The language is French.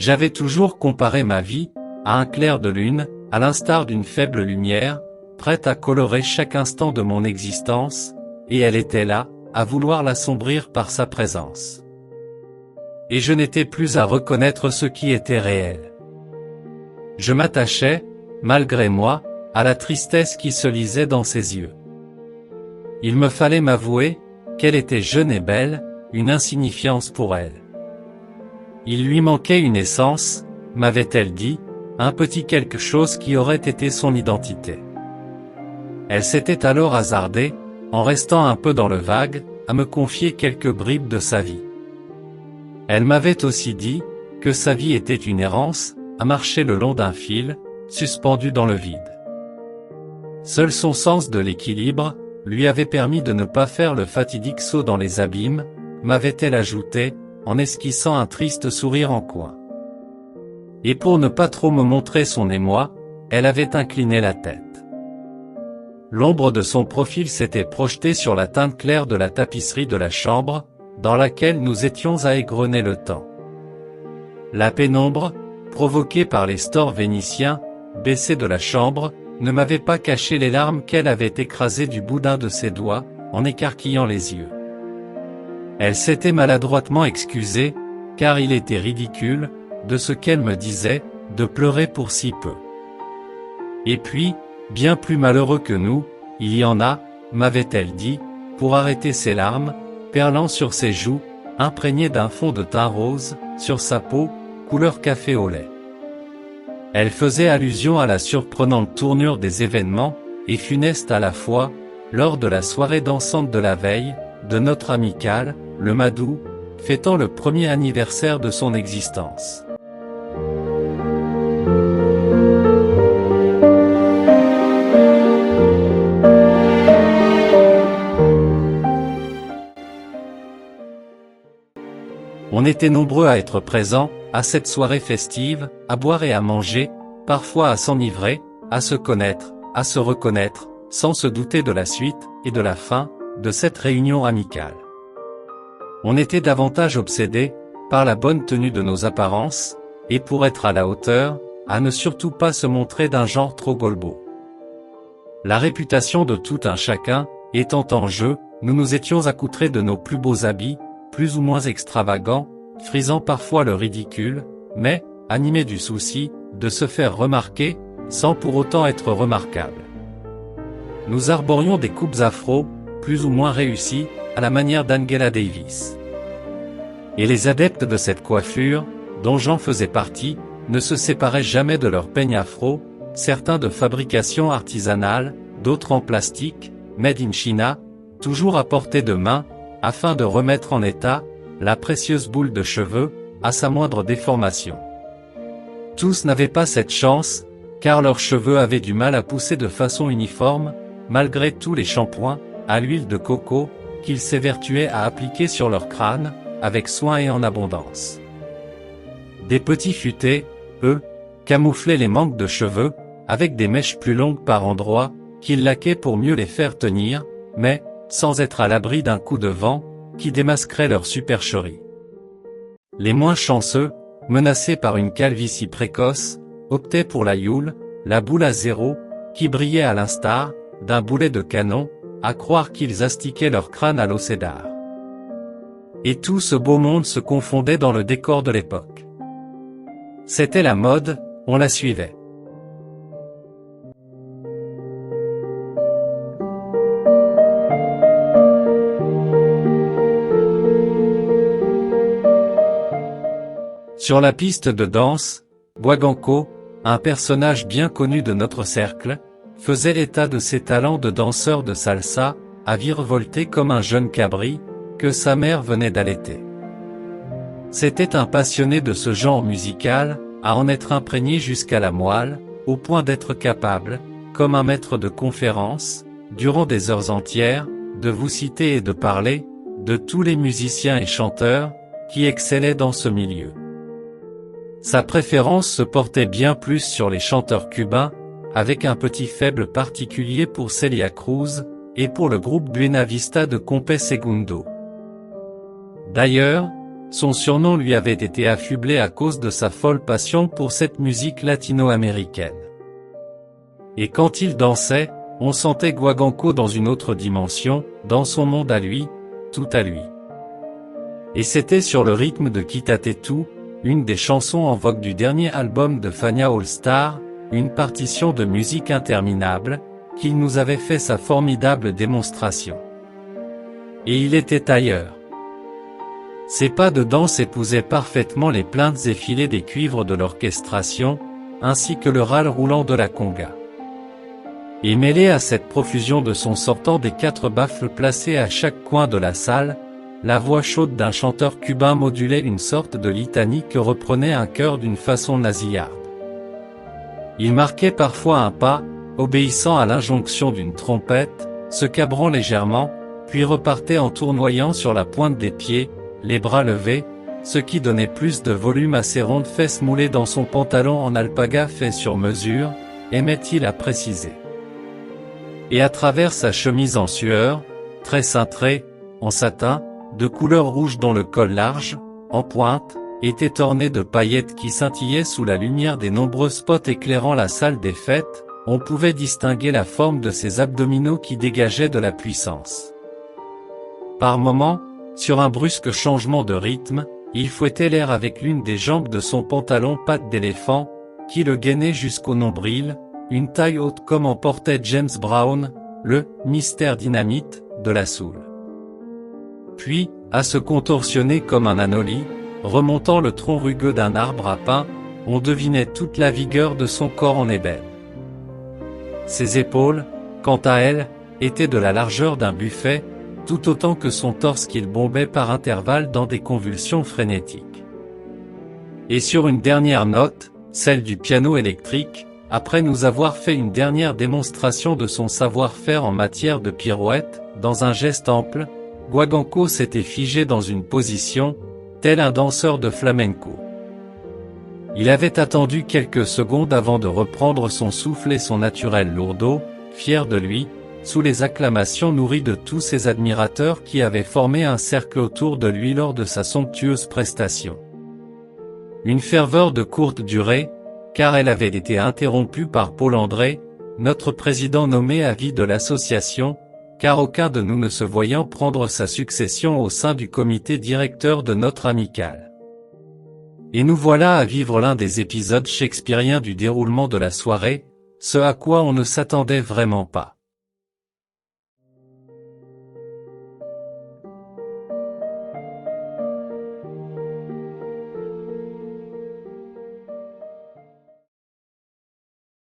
J'avais toujours comparé ma vie à un clair de lune, à l'instar d'une faible lumière, prête à colorer chaque instant de mon existence, et elle était là, à vouloir l'assombrir par sa présence. Et je n'étais plus à reconnaître ce qui était réel. Je m'attachais, malgré moi, à la tristesse qui se lisait dans ses yeux. Il me fallait m'avouer qu'elle était jeune et belle, une insignifiance pour elle. Il lui manquait une essence, m'avait-elle dit, un petit quelque chose qui aurait été son identité. Elle s'était alors hasardée, en restant un peu dans le vague, à me confier quelques bribes de sa vie. Elle m'avait aussi dit que sa vie était une errance, à marcher le long d'un fil, suspendu dans le vide. Seul son sens de l'équilibre lui avait permis de ne pas faire le fatidique saut dans les abîmes, m'avait-elle ajouté, en esquissant un triste sourire en coin. Et pour ne pas trop me montrer son émoi, elle avait incliné la tête. L'ombre de son profil s'était projetée sur la teinte claire de la tapisserie de la chambre, dans laquelle nous étions à égrener le temps. La pénombre, provoquée par les stores vénitiens, baissés de la chambre, ne m'avait pas caché les larmes qu'elle avait écrasées du bout d'un de ses doigts, en écarquillant les yeux. Elle s'était maladroitement excusée, car il était ridicule, de ce qu'elle me disait, de pleurer pour si peu. Et puis, bien plus malheureux que nous, il y en a, m'avait-elle dit, pour arrêter ses larmes, perlant sur ses joues, imprégnées d'un fond de teint rose, sur sa peau, couleur café au lait. Elle faisait allusion à la surprenante tournure des événements, et funeste à la fois, lors de la soirée dansante de la veille, de notre amicale, le Madou, fêtant le premier anniversaire de son existence. On était nombreux à être présents, à cette soirée festive, à boire et à manger, parfois à s'enivrer, à se connaître, à se reconnaître, sans se douter de la suite, et de la fin, de cette réunion amicale. On était davantage obsédés, par la bonne tenue de nos apparences, et pour être à la hauteur, à ne surtout pas se montrer d'un genre trop golbeau. La réputation de tout un chacun, étant en jeu, nous nous étions accoutrés de nos plus beaux habits, plus ou moins extravagants, frisant parfois le ridicule, mais, animés du souci, de se faire remarquer, sans pour autant être remarquables. Nous arborions des coupes afro, plus ou moins réussies, à la manière d'Angela Davis. Et les adeptes de cette coiffure, dont j'en faisais partie, ne se séparaient jamais de leur peigne afro, certains de fabrication artisanale, d'autres en plastique, made in China, toujours à portée de main, afin de remettre en état la précieuse boule de cheveux, à sa moindre déformation. Tous n'avaient pas cette chance, car leurs cheveux avaient du mal à pousser de façon uniforme, malgré tous les shampoings, à l'huile de coco, qu'ils s'évertuaient à appliquer sur leur crâne, avec soin et en abondance. Des petits futés, eux, camouflaient les manques de cheveux, avec des mèches plus longues par endroits, qu'ils laquaient pour mieux les faire tenir, mais, sans être à l'abri d'un coup de vent, qui démasquerait leur supercherie. Les moins chanceux, menacés par une calvitie précoce, optaient pour la Yule, la boule à zéro, qui brillait à l'instar d'un boulet de canon, à croire qu'ils astiquaient leur crâne à l'océdar. Et tout ce beau monde se confondait dans le décor de l'époque. C'était la mode, on la suivait. Sur la piste de danse, Boiganco, un personnage bien connu de notre cercle, faisait l'état de ses talents de danseur de salsa, à virevolter comme un jeune cabri, que sa mère venait d'allaiter. C'était un passionné de ce genre musical, à en être imprégné jusqu'à la moelle, au point d'être capable, comme un maître de conférence, durant des heures entières, de vous citer et de parler, de tous les musiciens et chanteurs, qui excellaient dans ce milieu. Sa préférence se portait bien plus sur les chanteurs cubains, avec un petit faible particulier pour Celia Cruz, et pour le groupe Buena Vista de Compe Segundo. D'ailleurs, son surnom lui avait été affublé à cause de sa folle passion pour cette musique latino-américaine. Et quand il dansait, on sentait Guaguancó dans une autre dimension, dans son monde à lui, tout à lui. Et c'était sur le rythme de Quítate Tú, une des chansons en vogue du dernier album de Fania All Star, une partition de musique interminable, qu'il nous avait fait sa formidable démonstration. Et il était ailleurs. Ses pas de danse épousaient parfaitement les plaintes effilées des cuivres de l'orchestration, ainsi que le râle roulant de la conga. Et mêlé à cette profusion de sons sortant des 4 baffles placés à chaque coin de la salle, la voix chaude d'un chanteur cubain modulait une sorte de litanie que reprenait un chœur d'une façon nasillarde. Il marquait parfois un pas, obéissant à l'injonction d'une trompette, se cabrant légèrement, puis repartait en tournoyant sur la pointe des pieds, les bras levés, ce qui donnait plus de volume à ses rondes fesses moulées dans son pantalon en alpaga fait sur mesure, aimait-il à préciser. Et à travers sa chemise en sueur, très cintrée, en satin, de couleur rouge dont le col large, en pointe, était orné de paillettes qui scintillaient sous la lumière des nombreux spots éclairant la salle des fêtes, on pouvait distinguer la forme de ses abdominaux qui dégageaient de la puissance. Par moments, sur un brusque changement de rythme, il fouettait l'air avec l'une des jambes de son pantalon patte d'éléphant, qui le gainait jusqu'au nombril, une taille haute comme en portait James Brown, le « Mr Dynamite » de la soul. Puis, à se contorsionner comme un anoli, remontant le tronc rugueux d'un arbre à pin, on devinait toute la vigueur de son corps en ébène. Ses épaules, quant à elles, étaient de la largeur d'un buffet, tout autant que son torse qu'il bombait par intervalles dans des convulsions frénétiques. Et sur une dernière note, celle du piano électrique, après nous avoir fait une dernière démonstration de son savoir-faire en matière de pirouette, dans un geste ample, Guaguancó s'était figé dans une position, tel un danseur de flamenco. Il avait attendu quelques secondes avant de reprendre son souffle et son naturel lourdeau, fier de lui, sous les acclamations nourries de tous ses admirateurs qui avaient formé un cercle autour de lui lors de sa somptueuse prestation. Une ferveur de courte durée, car elle avait été interrompue par Paul André, notre président nommé à vie de l'association, car aucun de nous ne se voyant prendre sa succession au sein du comité directeur de notre amicale. Et nous voilà à vivre l'un des épisodes shakespeariens du déroulement de la soirée, ce à quoi on ne s'attendait vraiment pas.